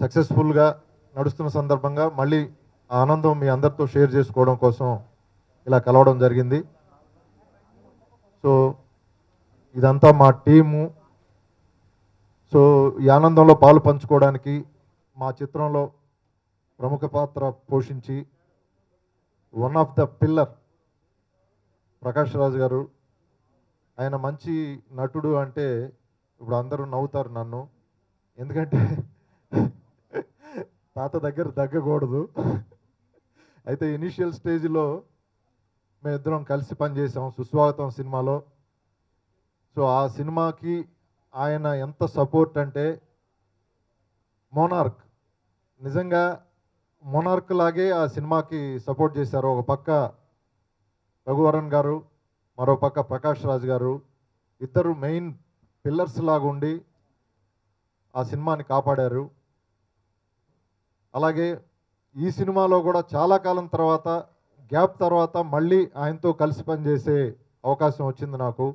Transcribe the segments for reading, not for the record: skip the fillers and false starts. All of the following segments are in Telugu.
సక్సెస్ఫుల్గా నడుస్తున్న సందర్భంగా మళ్ళీ ఆ ఆనందం మీ అందరితో షేర్ చేసుకోవడం కోసం ఇలా కలవడం జరిగింది. సో ఇదంతా మా టీము. సో ఈ ఆనందంలో పాలు పంచుకోవడానికి మా చిత్రంలో ప్రముఖ పాత్ర పోషించి one of the pillar Prakash Raj గారు. ఆయన మంచి నటుడు అంటే ఇప్పుడు అందరూ నవ్వుతారు నన్ను, ఎందుకంటే తాత దగ్గర దగ్గకూడదు. అయితే ఇనీషియల్ స్టేజ్లో మేమిద్దరం కలిసి పనిచేసాం సుస్వాగతం సినిమాలో. సో ఆ సినిమాకి ఆయన ఎంత సపోర్ట్ అంటే మోనార్క్, నిజంగా మోనార్క్ లాగే ఆ సినిమాకి సపోర్ట్ చేశారు. ఒక పక్క రఘువరన్ గారు, మరో పక్క ప్రకాష్ రాజ్ గారు, ఇద్దరు మెయిన్ పిల్లర్స్ లాగా ఉండి ఆ సినిమాని కాపాడారు. అలాగే ఈ సినిమాలో కూడా చాలా కాలం తర్వాత, గ్యాప్ తర్వాత మళ్ళీ ఆయనతో కలిసి పనిచేసే అవకాశం వచ్చింది నాకు.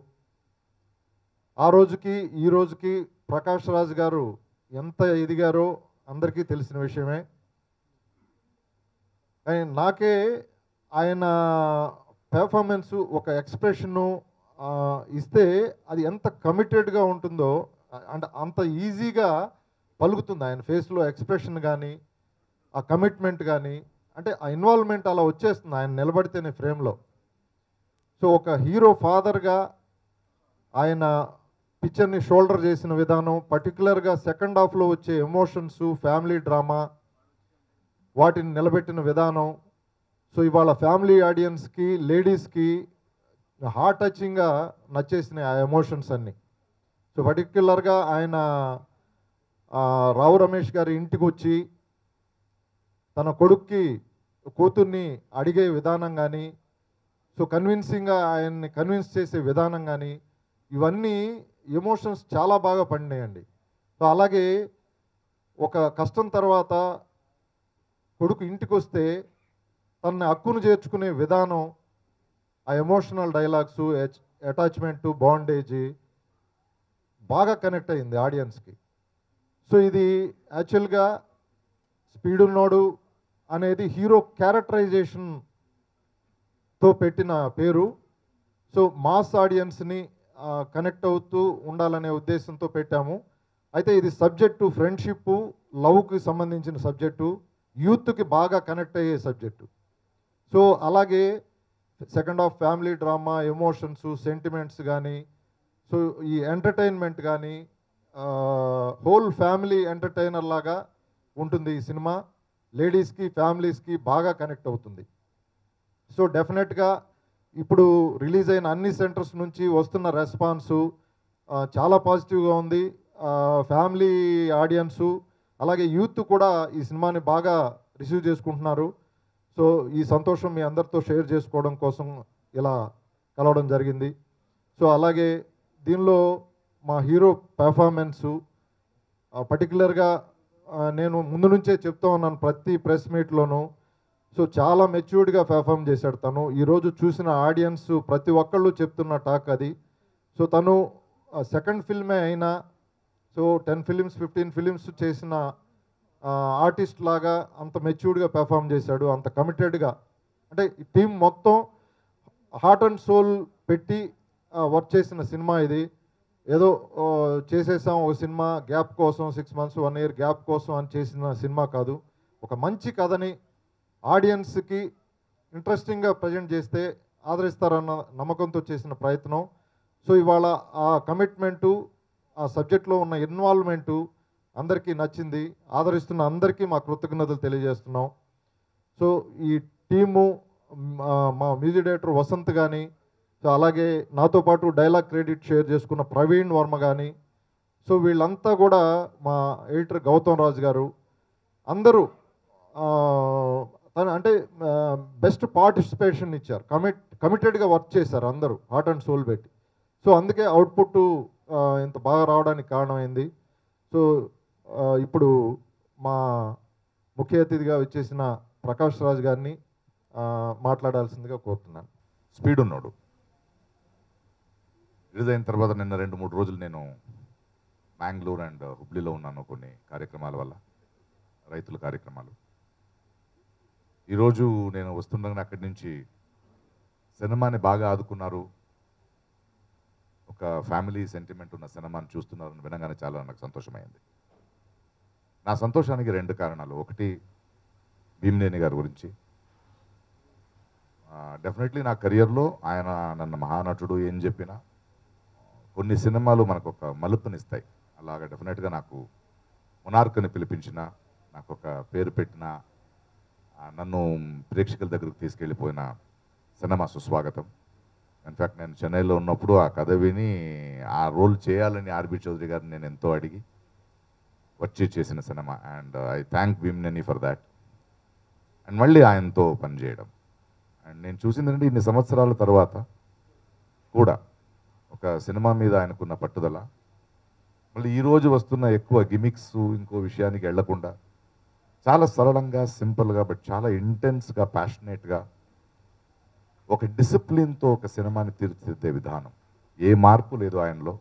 ఆ రోజుకి ఈ రోజుకి ప్రకాష్ రాజ్ గారు ఎంత ఎదిగారో అందరికీ తెలిసిన విషయమే. నాకే ఆయన పెర్ఫార్మెన్సు, ఒక ఎక్స్ప్రెషను ఇస్తే అది ఎంత కమిటెడ్గా ఉంటుందో, అంటే అంత ఈజీగా పలుకుతుంది ఆయన ఫేస్లో ఎక్స్ప్రెషన్ కానీ, ఆ కమిట్మెంట్ కానీ, అంటే ఆ ఇన్వాల్వ్మెంట్ అలా వచ్చేస్తుంది ఆయన నిలబడితేనే ఫ్రేమ్లో. సో ఒక హీరో ఫాదర్గా ఆయన పిక్చర్ని షోల్డర్ చేసిన విధానం, పర్టికులర్గా సెకండ్ హాఫ్లో వచ్చే ఎమోషన్స్, ఫ్యామిలీ డ్రామా, వాటిని నిలబెట్టిన విధానం. సో ఇవాళ ఫ్యామిలీ ఆడియన్స్కి, లేడీస్కి హార్ట్ టచింగ్గా నచ్చేసినాయి ఆ ఎమోషన్స్ అన్నీ. సో పర్టిక్యులర్గా ఆయన రావు రమేష్ గారి ఇంటికి వచ్చి తన కొడుక్కి కూతుర్ని అడిగే విధానం కానీ, సో కన్విన్సింగ్గా ఆయన్ని కన్విన్స్ చేసే విధానం కానీ, ఇవన్నీ ఎమోషన్స్ చాలా బాగా పండినాయండి. సో అలాగే ఒక కష్టం తర్వాత కొడుకు ఇంటికి వస్తే తనని హక్కును చేర్చుకునే విధానం, ఆ ఎమోషనల్ డైలాగ్స్, అటాచ్మెంటు, బాండేజీ బాగా కనెక్ట్ అయింది ఆడియన్స్కి. సో ఇది యాక్చువల్గా స్పీడున్నోడు అనేది హీరో క్యారెక్టరైజేషన్తో పెట్టిన పేరు. సో మాస్ ఆడియన్స్ని కనెక్ట్ అవుతూ ఉండాలనే ఉద్దేశంతో పెట్టాము. అయితే ఇది సబ్జెక్టు ఫ్రెండ్షిప్, లవ్కి సంబంధించిన సబ్జెక్టు, యూత్కి బాగా కనెక్ట్ అయ్యే సబ్జెక్టు. సో అలాగే second half family drama, emotions, sentiments కానీ, సో ఈ ఎంటర్టైన్మెంట్ కానీ హోల్ ఫ్యామిలీ ఎంటర్టైనర్ లాగా ఉంటుంది ఈ సినిమా. లేడీస్కి, ఫ్యామిలీస్కి బాగా కనెక్ట్ అవుతుంది. సో డెఫినెట్గా ఇప్పుడు రిలీజ్ అయిన అన్ని సెంటర్స్ నుంచి వస్తున్న రెస్పాన్సు చాలా పాజిటివ్గా ఉంది. ఫ్యామిలీ ఆడియన్సు అలాగే యూత్ కూడా ఈ సినిమాని బాగా రిసీవ్ చేసుకుంటున్నారు. సో ఈ సంతోషం మీ అందరితో షేర్ చేసుకోవడం కోసం ఇలా కలవడం జరిగింది. సో అలాగే దీనిలో మా హీరో పెర్ఫార్మెన్సు పర్టికులర్గా నేను ముందు నుంచే చెప్తా ఉన్నాను ప్రతి ప్రెస్ మీట్లోనూ. సో చాలా మెచ్యూర్డ్గా పెర్ఫామ్ చేశాడు తను. ఈరోజు చూసిన ఆడియన్స్ ప్రతి ఒక్కళ్ళు చెప్తున్న టాక్ అది. సో తను సెకండ్ ఫిల్మే అయినా, సో 10 ఫిలిమ్స్ 15 ఫిలిమ్స్ చేసిన ఆర్టిస్ట్ లాగా అంత మెచ్యూర్డ్గా పెర్ఫామ్ చేశాడు, అంత కమిటెడ్గా. అంటే ఈ టీం మొత్తం హార్ట్ అండ్ సోల్ పెట్టి వర్క్ చేసిన సినిమా ఇది. ఏదో చేసేసాం ఒక సినిమా గ్యాప్ కోసం, 6 months 1 year గ్యాప్ కోసం అని చేసిన సినిమా కాదు. ఒక మంచి కథని ఆడియన్స్కి ఇంట్రెస్టింగ్గా ప్రజెంట్ చేస్తే ఆదరిస్తారన్న నమ్మకంతో చేసిన ప్రయత్నం. సో ఇవాళ ఆ కమిట్మెంటు, ఆ సబ్జెక్ట్లో ఉన్న ఇన్వాల్వ్మెంటు అందరికీ నచ్చింది. ఆదరిస్తున్న అందరికీ మా కృతజ్ఞతలు తెలియజేస్తున్నాం. సో ఈ టీము, మా మ్యూజిక్ డైరెక్టర్ వసంత్ కానీ, సో అలాగే నాతో పాటు డైలాగ్ క్రెడిట్ షేర్ చేసుకున్న ప్రవీణ్ వర్మ కానీ, సో వీళ్ళంతా కూడా మా ఎడిటర్ గౌతమ్ రాజు గారు, అందరూ అంటే బెస్ట్ పార్టిసిపేషన్ ఇచ్చారు. కమిటెడ్గా వర్క్ చేశారు అందరూ హార్ట్ అండ్ సోల్ పెట్టి. సో అందుకే అవుట్పుట్ ఇంత బాగా రావడానికి కారణమైంది. సో ఇప్పుడు మా ముఖ్య అతిథిగా వచ్చేసిన ప్రకాష్ రాజ్ గారిని మాట్లాడాల్సిందిగా కోరుతున్నాను. స్పీడ్ ఉన్నాడు రిలీజ్ అయిన తర్వాత నిన్న 2-3 రోజులు నేను మ్యాంగ్లూర్ అండ్ హుబ్లీలో ఉన్నాను కొన్ని కార్యక్రమాల వల్ల. రైతుల కార్యక్రమాలు. ఈరోజు నేను వస్తుండగానే అక్కడి నుంచి సినిమాని బాగా ఆదుకున్నారు, ఒక ఫ్యామిలీ సెంటిమెంట్ ఉన్న సినిమాని చూస్తున్నారని వినగానే చాలా నాకు సంతోషమైంది. నా సంతోషానికి 2 కారణాలు. ఒకటి భీమనేని గారి గురించి. డెఫినెట్లీ నా కెరియర్లో ఆయన నన్ను మహానటుడు ఏం చెప్పినా కొన్ని సినిమాలు మనకు ఒక మలుపునిస్తాయి. అలాగా డెఫినెట్గా నాకు మొనార్క్ని పిలిపించిన, నాకు ఒక పేరు పెట్టిన, నన్ను ప్రేక్షకుల దగ్గరకు తీసుకెళ్ళిపోయిన సినిమా సుస్వాగతం. ఇన్ఫ్యాక్ట్ నేను చెన్నైలో ఉన్నప్పుడు ఆ కథ విని ఆ రోల్ చేయాలని ఆర్బి చౌదరి గారిని నేను ఎంతో అడిగి వచ్చి చేసిన cinema. And I thank Bhimaneni for that. And మళ్ళీ ఆయనతో పనిచేయడం. అండ్ నేను చూసిందంటే ఇన్ని సంవత్సరాల తర్వాత కూడా ఒక సినిమా మీద ఆయనకున్న పట్టుదల, మళ్ళీ ఈరోజు వస్తున్న ఎక్కువ గిమిక్స్ ఇంకో విషయానికి వెళ్లకుండా చాలా సరళంగా, సింపుల్గా, బట్ చాలా ఇంటెన్స్గా, ప్యాషనేట్గా, ఒక డిసిప్లిన్తో ఒక సినిమాని తీర్చిదిద్దే విధానం. ఏ మార్పు లేదు ఆయనలో.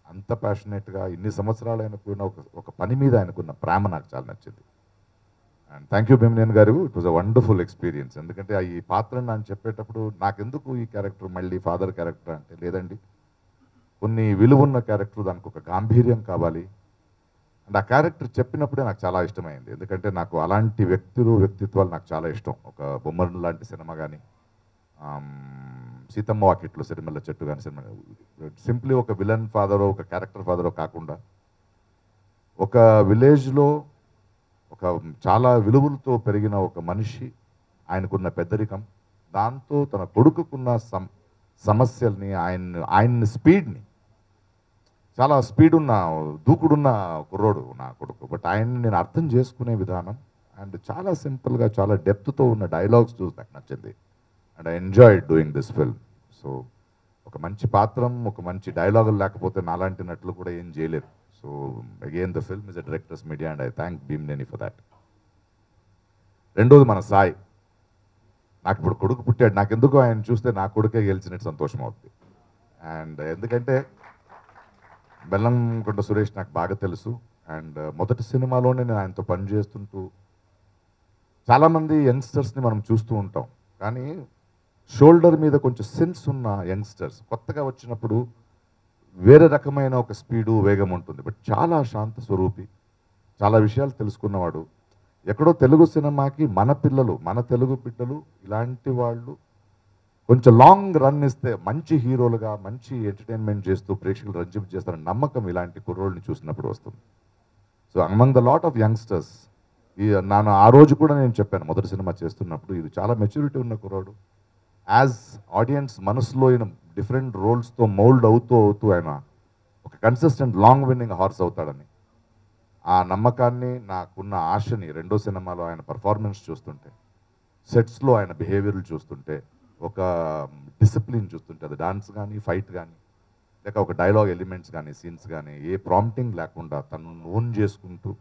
అంత ప్యాషనేట్గా ఇన్ని సంవత్సరాలు ఆయనకున్న ఒక పని మీద ఆయనకున్న ప్రేమ నాకు చాలా నచ్చింది. అండ్ థ్యాంక్ యూ భీమనేని గారు. It was a wonderful experience. ఎందుకంటే ఈ పాత్రను ನಾನು చెప్పేటప్పుడు నాకెందుకు ఈ క్యారెక్టర్ మళ్ళీ ఫాదర్ క్యారెక్టర్ అంటే, లేదండి, కొన్ని విలువున్న క్యారెక్టర్, దానికి ఒక గాంభీర్యం కావాలి. అండ్ ఆ క్యారెక్టర్ చెప్పినప్పుడే నాకు చాలా ఇష్టమైంది. ఎందుకంటే నాకు అలాంటి వ్యక్తిత్వాలు నాకు చాలా ఇష్టం. ఒక బొమ్మను లాంటి సినిమా కానీ, సీతమ్మ వాకిట్లో సిరిమల్ల చెట్టు కానీ సినిమా, సింప్లీ ఒక విలన్ ఫాదరో ఒక క్యారెక్టర్ ఫాదరో కాకుండా ఒక విలేజ్లో ఒక చాలా విలువలతో పెరిగిన ఒక మనిషి, ఆయనకున్న పెద్దరికం, దాంతో తన కొడుకుకున్న సమస్యల్ని, ఆయన్ని స్పీడ్ని, చాలా స్పీడ్ ఉన్న దూకుడున్న కుర్రోడు నా కొడుకు, బట్ ఆయన్ని నేను అర్థం చేసుకునే విధానం అండ్ చాలా సింపుల్గా చాలా డెప్త్తో ఉన్న డైలాగ్స్ చూసి నాకు నచ్చింది. And I enjoyed doing this film. So ఒక మంచి పాత్రం, ఒక మంచి డైలాగులు లేకపోతే నాలాంటి నటులు కూడా ఏం చేయలేరు. So again the film is a directors media and I thank Bhimaneni for that. రెండోది మన సాయి. నాకు ఇప్పుడు కొడుకు పుట్టాడు, నాకెందుకు ఆయన చూస్తే నా కొడుకే గెలిచినట్టు సంతోషం అవుతుంది. అండ్ ఎందుకంటే బెల్లంకొండ సురేష్ నాకు బాగా తెలుసు. అండ్ మొదటి సినిమాలోనే నేను ఆయనతో పనిచేస్తుంటూ చాలామంది యంగ్స్టర్స్ని మనం చూస్తూ ఉంటాం, కానీ షోల్డర్ మీద కొంచెం సెన్స్ ఉన్న యంగ్స్టర్స్ కొత్తగా వచ్చినప్పుడు వేరే రకమైన ఒక స్పీడు, వేగం ఉంటుంది. బట్ చాలా శాంత స్వరూపి, చాలా విషయాలు తెలుసుకున్నవాడు. ఎక్కడో తెలుగు సినిమాకి మన పిల్లలు, మన తెలుగు బిడ్డలు ఇలాంటి వాళ్ళు కొంచెం లాంగ్ రన్ ఇస్తే మంచి హీరోలుగా, మంచి ఎంటర్టైన్మెంట్ చేస్తూ ప్రేక్షకులు రంజింపు చేస్తారని నమ్మకం ఇలాంటి కుర్రోళ్ళని చూసినప్పుడు వస్తుంది. So among the lot of youngsters, నాను ఆ రోజు కూడా నేను చెప్పాను మొదటి సినిమా చేస్తున్నప్పుడు, ఇది చాలా మెచ్యూరిటీ ఉన్న కుర్రోడు. యాజ్ ఆడియన్స్ మనసులో ఈయన డిఫరెంట్ రోల్స్తో మౌల్డ్ అవుతూ ఆయన ఒక కన్సిస్టెంట్ లాంగ్ విన్నింగ్ హార్స్ అవుతాడని ఆ నమ్మకాన్ని, నాకున్న ఆశని రెండో సినిమాలో ఆయన పర్ఫార్మెన్స్ చూస్తుంటే, సెట్స్లో ఆయన బిహేవియర్లు చూస్తుంటే, ఒక డిసిప్లిన్ చూస్తుంటే, అది డాన్స్ కానీ, ఫైట్ కానీ, లేక ఒక డైలాగ్ ఎలిమెంట్స్ కానీ, సీన్స్ కానీ, ఏ ప్రాంప్టింగ్ లేకుండా తను ఓన్ చేసుకుంటూ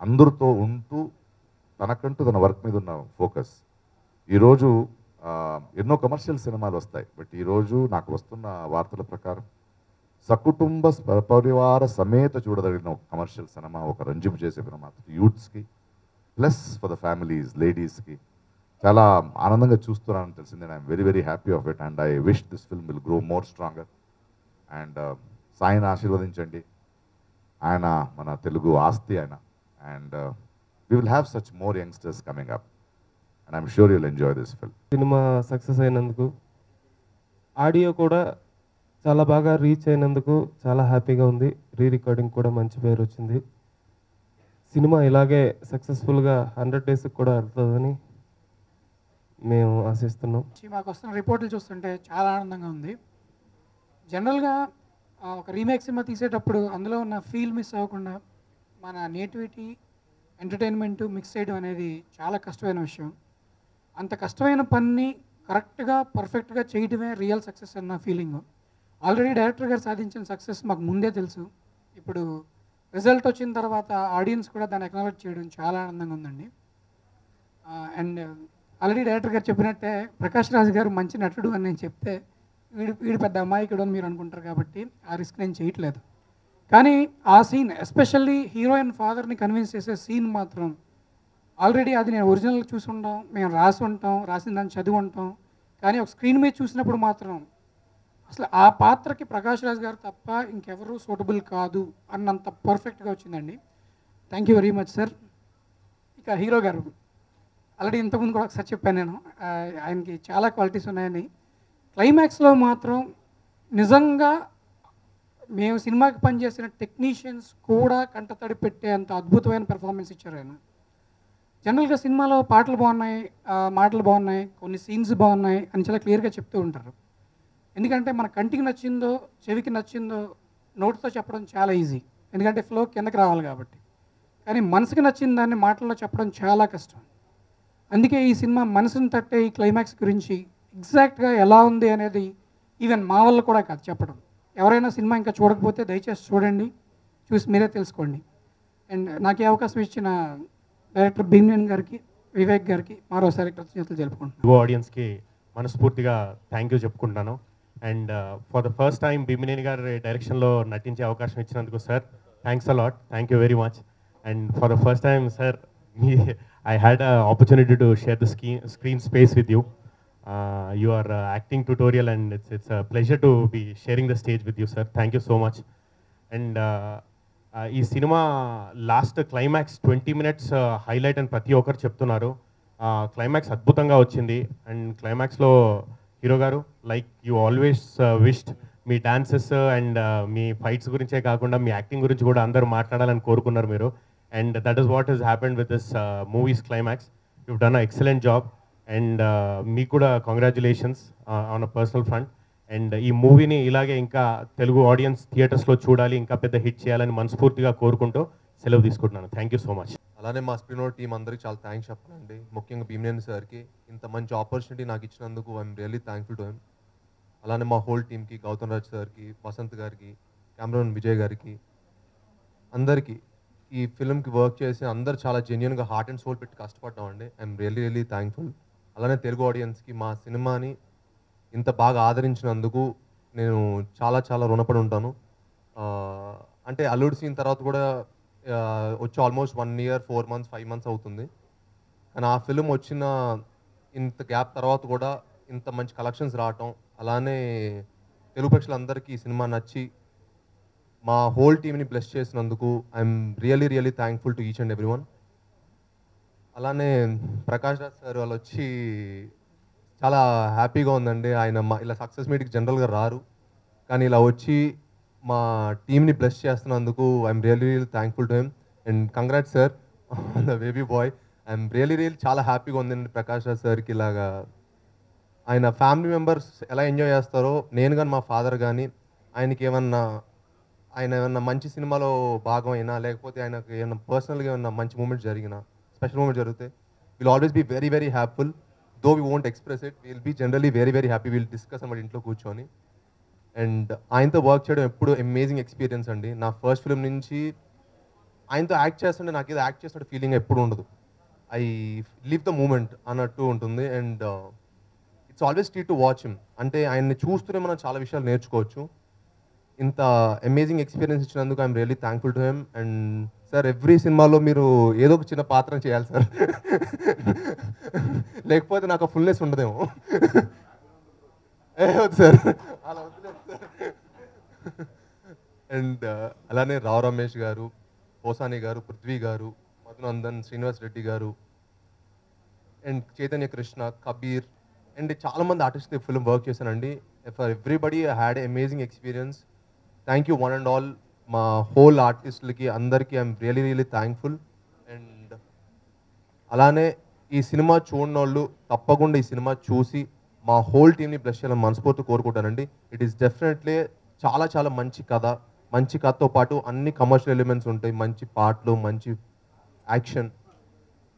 అందరితో ఉంటూ తనకంటూ తన వర్క్ మీద ఉన్న ఫోకస్. ఈరోజు ఎన్నో కమర్షియల్ సినిమాలు వస్తాయి, బట్ ఈరోజు నాకు వస్తున్న వార్తల ప్రకారం సకుటుంబ పరివార సమేత చూడదగిన ఒక కమర్షియల్ సినిమా, ఒక రంజింపు చేసే సినిమా యూత్స్కి ప్లస్ ఫర్ ద ఫ్యామిలీస్, లేడీస్కి చాలా ఆనందంగా చూస్తున్నానని తెలిసింది. I'm very very happy of it and I wish this film will grow more stronger. And సాయిని ఆశీర్వదించండి, ఆయన మన తెలుగు ఆస్తి ఆయన. And we will have such more youngsters coming up and I'm sure you'll enjoy this film. Cinema success అయినందుకు, ఆడియో కూడా చాలా బాగా రీచ్ అయినందుకు చాలా హ్యాపీగా ఉంది. రీ రికార్డింగ్ కూడా మంచి పేరు వచ్చింది. సినిమా ఇలాగే సక్సెస్ఫుల్గా 100 డేస్కి కూడా వెళ్తుందని మేము ఆశిస్తున్నాం. మాకు వస్తున్న రిపోర్ట్లు చూస్తుంటే చాలా ఆనందంగా ఉంది. జనరల్గా ఒక రీమేక్ సినిమా తీసేటప్పుడు అందులో ఉన్న ఫీల్ మిస్ అవ్వకుండా మన నేటివిటీ, ఎంటర్టైన్మెంట్ మిక్స్ చేయడం అనేది చాలా కష్టమైన విషయం. అంత కష్టమైన పనిని కరెక్ట్గా, పర్ఫెక్ట్గా చేయడమే రియల్ సక్సెస్ అన్న ఫీలింగ్. ఆల్రెడీ డైరెక్టర్ గారు సాధించిన సక్సెస్ మాకు ముందే తెలుసు. ఇప్పుడు రిజల్ట్ వచ్చిన తర్వాత ఆడియన్స్ కూడా దాన్ని అక్నాలెడ్జ్ చేయడం చాలా ఆనందంగా ఉందండి. అండ్ ఆల్రెడీ డైరెక్టర్ గారు చెప్పినట్టే ప్రకాష్ రాజ్ గారు మంచి నటుడు అని నేను చెప్తే వీడు పెద్ద అమాయకుడు అని మీరు అనుకుంటారు, కాబట్టి ఆ రిస్క్ నేను చేయట్లేదు. కానీ ఆ సీన్, ఎస్పెషల్లీ హీరోయిన్ ఫాదర్ని కన్విన్స్ చేసే సీన్ మాత్రం ఆల్రెడీ అది నేను ఒరిజినల్ చూసి ఉంటాం, మేము రాసి ఉంటాం, రాసిన దాన్ని చదివి ఉంటాం. కానీ ఒక స్క్రీన్ మీద చూసినప్పుడు మాత్రం అసలు ఆ పాత్రకి ప్రకాష్ రాజ్ గారు తప్ప ఇంకెవరూ సూటబుల్ కాదు అన్నంత పర్ఫెక్ట్గా వచ్చిందండి. Thank you very much sir. ఇక హీరో గారు ఆల్రెడీ ఇంతకుముందు కూడా ఒకసారి చెప్పాను నేను, ఆయనకి చాలా క్వాలిటీస్ ఉన్నాయని. క్లైమాక్స్లో మాత్రం నిజంగా మేము సినిమాకి పనిచేసిన టెక్నీషియన్స్ కూడా కంటతడి పెట్టేంత అద్భుతమైన పెర్ఫార్మెన్స్ ఇచ్చారు ఆయన. జనరల్గా సినిమాలో పాటలు బాగున్నాయి, మాటలు బాగున్నాయి, కొన్ని సీన్స్ బాగున్నాయి అని చాలా క్లియర్గా చెప్తూ ఉంటారు. ఎందుకంటే మన కంటికి నచ్చిందో చెవికి నచ్చిందో నోటితో చెప్పడం చాలా ఈజీ, ఎందుకంటే ఫ్లో కిందకి రావాలి కాబట్టి. కానీ మనసుకి నచ్చిన దాన్ని మాటల్లో చెప్పడం చాలా కష్టం. అందుకే ఈ సినిమా మనసుని తట్టే ఈ క్లైమాక్స్ గురించి ఎగ్జాక్ట్గా ఎలా ఉంది అనేది ఈవెన్ మా వల్ల కూడా కాదు చెప్పడం. ఎవరైనా సినిమా ఇంకా చూడకపోతే దయచేసి చూడండి, చూసి మీరే తెలుసుకోండి. అండ్ నాకు ఈ అవకాశం ఇచ్చిన డైరెక్టర్ భీమ్నేని గారికి, వివేక్ గారికి మరోసారి కృతజ్ఞతలు తెలుపుకుంటున్నాను. ఆడియన్స్కి మనస్ఫూర్తిగా థ్యాంక్ యూ చెప్పుకుంటున్నాను. And for the first time Bhimaneni గారి డైరెక్షన్లో నటించే అవకాశం ఇచ్చినందుకు sir thanks a lot, thank you very much. And for the first time sir I had an opportunity to share the screen space with you. You are acting tutorial and it's a pleasure to be sharing the stage with you, sir. Thank you so much. And ఈ cinema last climax 20 minutes highlight అని ప్రతి ఒక్కరు చెప్తున్నారు. క్లైమాక్స్ అద్భుతంగా వచ్చింది. అండ్ క్లైమాక్స్లో హీరో గారు like you always wished me dances and me fights గురించే కాకుండా మీ యాక్టింగ్ గురించి కూడా అందరూ మాట్లాడాలని కోరుకున్నారు మీరు. And that is what has happened with this movie's climax. You've done an excellent job, and me kuda congratulations on a personal front. And ee movie ni ilage inka Telugu audience theaters lo chudali, inka pedda hit cheyalani మనస్ఫూర్తిగా కోరుకుంటూ సెలవు తీసుకుంటున్నాను. Thank you so much. అలానే మా స్క్రీన్ టీం అందరికీ చాలా థ్యాంక్స్ చెప్పాలండి. ముఖ్యంగా భీమ్నేని సార్కి ఇంత మంచి ఆపర్చునిటీ నాకు ఇచ్చినందుకు I'm really thankful to him. అలానే మా హోల్ టీమ్కి, గౌతమ్ రాజ్ సార్కి, వసంత్ గారికి, కెమెరామెన్ విజయ్ గారికి, అందరికీ ఈ ఫిల్మ్కి వర్క్ చేసి అందరు చాలా జెన్యున్గా హార్ట్ అండ్ సోల్ పెట్టి కష్టపడ్డామండి. I'm really thankful. అలానే తెలుగు ఆడియన్స్కి మా సినిమాని ఇంత బాగా ఆదరించినందుకు నేను చాలా చాలా రుణపడి ఉంటాను. అంటే అల్లుడు సీన్ తర్వాత కూడా వచ్చి ఆల్మోస్ట్ 1 year 4 months 5 months అవుతుంది. కానీ ఆ ఫిల్మ్ వచ్చిన ఇంత గ్యాప్ తర్వాత కూడా ఇంత మంచి కలెక్షన్స్ రావటం, అలానే తెలుగు ప్రేక్షకులందరికీ ఈ సినిమా నచ్చి మా హోల్ టీమ్ని బ్లెస్ చేసినందుకు I'm really thankful to each and every one. అలానే ప్రకాష్ రాజ్ సార్ వాళ్ళు వచ్చి చాలా హ్యాపీగా ఉందండి. ఆయన ఇలా సక్సెస్ మీట్కి జనరల్గా రారు, కానీ ఇలా వచ్చి మా టీమ్ని బ్లెస్ చేస్తున్నందుకు I'm really thankful to him. And congrats sir on the baby bye. I'm really చాలా హ్యాపీగా ఉందండి ప్రకాష్ రాజ్ సార్కి. ఇలాగా ఆయన ఫ్యామిలీ మెంబర్స్ ఎలా ఎంజాయ్ చేస్తారో నేను కానీ మా ఫాదర్ కానీ ఆయన ఏమన్నా మంచి సినిమాలో భాగం అయినా, లేకపోతే ఆయనకు ఏమన్నా పర్సనల్గా ఏమన్నా మంచి మూమెంట్స్ జరిగినా, స్పెషల్ మూమెంట్ జరిగితే will always be very happyful. Though we won't express it, will be generally very happy. Will discuss అన్నమాట ఇంట్లో కూర్చొని. అండ్ ఆయనతో వర్క్ చేయడం ఎప్పుడు అమేజింగ్ ఎక్స్పీరియన్స్ అండి. నా ఫస్ట్ ఫిల్మ్ నుంచి ఆయనతో యాక్ట్ చేస్తుంటే నాకు ఏదో యాక్ట్ చేస్తున్న ఫీలింగ్ ఎప్పుడు ఉండదు. ఐ లివ్ ద మూమెంట్ అన్నట్టు ఉంటుంది. And it's always treat to watch him. అంటే ఆయన్ని చూస్తూనే మనం చాలా విషయాలు నేర్చుకోవచ్చు. ఇంత అమేజింగ్ ఎక్స్పీరియన్స్ ఇచ్చినందుకు I'm really thankful to him. And sir every సినిమాలో మీరు ఏదో ఒక చిన్న పాత్ర చేయాలి సార్, లేకపోతే నాకు ఫుల్నెస్ ఉండదేమో. వద్దు సార్, అలా వద్దులేదు సార్. అండ్ అలానే రావు రమేష్ గారు, పోసాని గారు, పృథ్వీ గారు, మధునందన్, శ్రీనివాస్ రెడ్డి గారు, అండ్ చైతన్య కృష్ణ, కబీర్, అండ్ చాలామంది ఆర్టిస్ట్ ఫిల్మ్ వర్క్ చేశానండి. For everybody I had amazing experience. Thank you one and all. మా హోల్ ఆర్టిస్టులకి అందరికీ ఐఎమ్ రియల్లీ థ్యాంక్ఫుల్. అండ్ అలానే ఈ సినిమా చూడని వాళ్ళు తప్పకుండా ఈ సినిమా చూసి మా హోల్ టీమ్ని బ్లెస్ చేయాలని మనస్ఫూర్తి కోరుకుంటానండి. ఇట్ ఈస్ డెఫినెట్లీ చాలా మంచి కథ. మంచి కథతో పాటు అన్ని కమర్షియల్ ఎలిమెంట్స్ ఉంటాయి, మంచి పాటలు, మంచి యాక్షన్,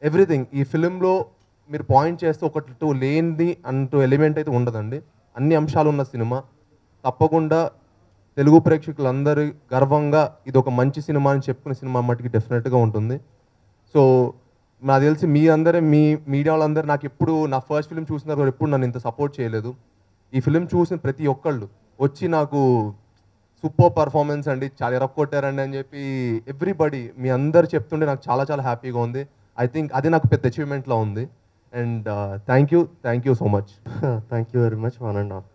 ఎవ్రీథింగ్. ఈ ఫిలింలో మీరు పాయింట్ చేస్తే ఒకటి లేనిది అంటూ ఎలిమెంట్ అయితే ఉండదండి. అన్ని అంశాలు ఉన్న సినిమా. తప్పకుండా తెలుగు ప్రేక్షకులందరూ గర్వంగా ఇది ఒక మంచి సినిమా అని చెప్పుకునే సినిమా మట్టుకి డెఫినెట్గా ఉంటుంది. సో నాకు తెలిసి మీ అందరే, మీ మీడియా వాళ్ళందరూ నాకు ఎప్పుడు నా ఫస్ట్ ఫిలిం చూసిన తర్వాత ఎప్పుడు నన్ను ఇంత సపోర్ట్ చేయలేదు. ఈ ఫిలిం చూసిన ప్రతి ఒక్కళ్ళు వచ్చి నాకు సూపర్ పర్ఫార్మెన్స్ అండి, చాలా ఎరక్కొట్టారండి అని చెప్పి ఎవ్రీబడి మీ అందరు చెప్తుంటే నాకు చాలా హ్యాపీగా ఉంది. ఐ థింక్ అది నాకు పెద్ద అచీవ్మెంట్లో ఉంది. And thank you so much. Thank you very much 1.5